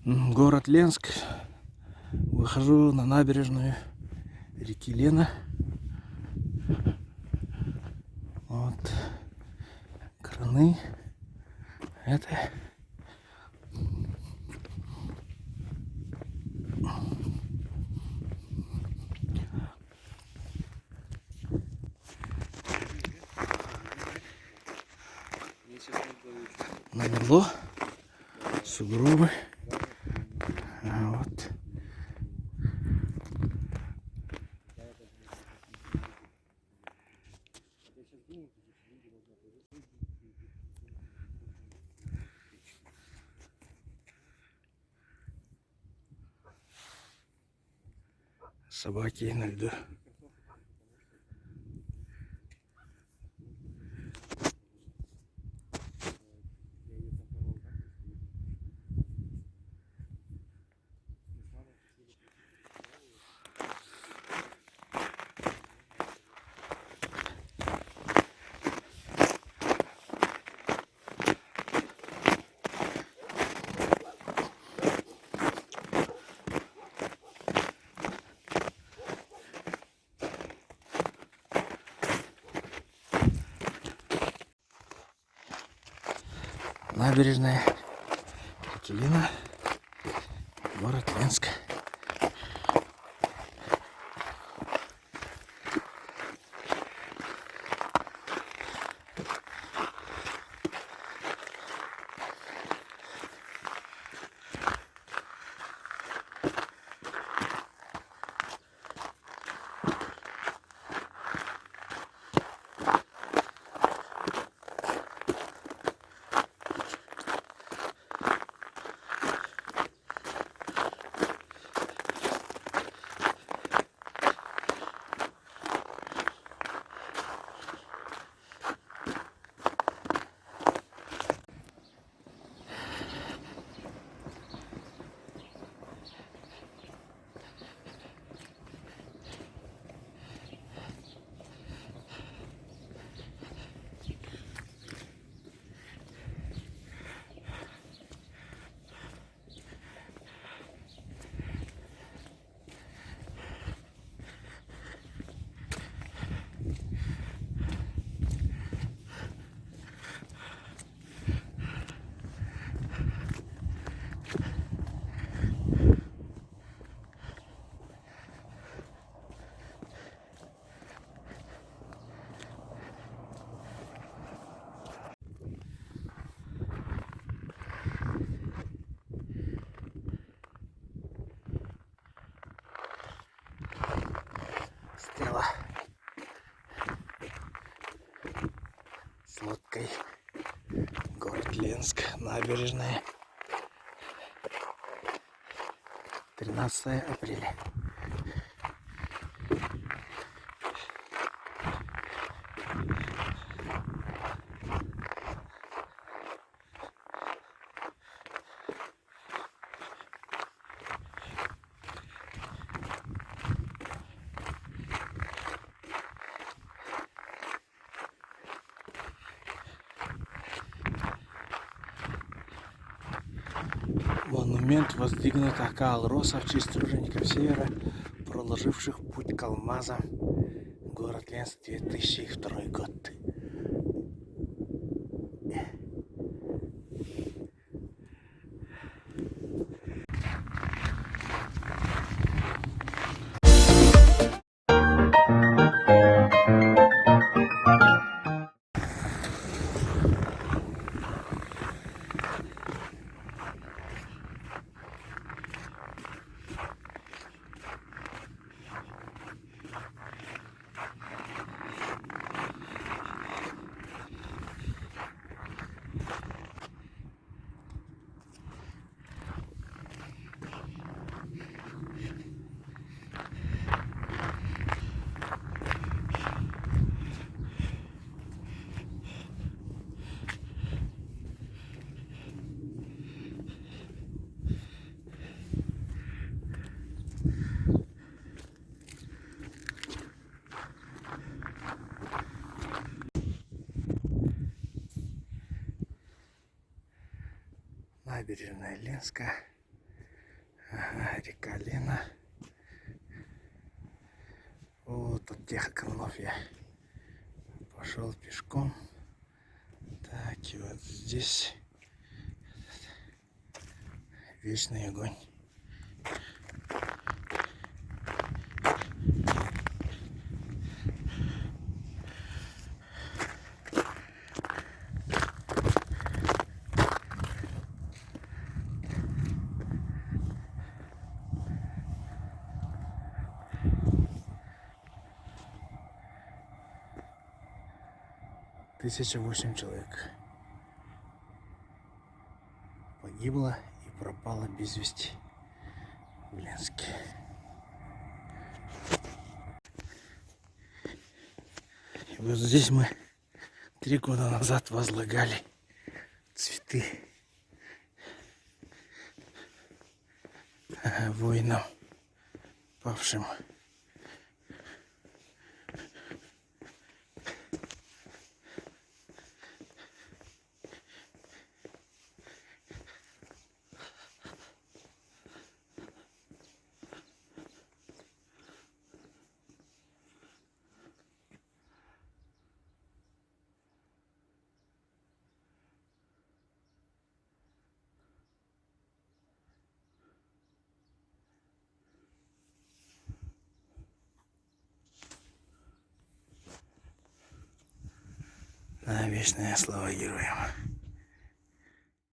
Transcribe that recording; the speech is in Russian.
Город Ленск. Выхожу на набережную реки Лена. Вот краны. Это намело, сугробы. Вот. Собаки на льду. Набережная реки Лена, город Ленск. Стела с лодкой. Город Ленск, набережная. 13 апреля. Монумент воздвигнут Акал Роса в честь тружеников Севера, проложивших путь к алмазам. Город Ленск, 2002 год. Набережная Ленска. Ага, река Лена. Вот от тех кранов я пошел пешком. Так, и вот здесь вечный огонь. Тысяча 8 человек погибло и пропало без вести в Ленске. И вот здесь мы 3 года назад возлагали цветы воинам, павшим. Вечная слава героям.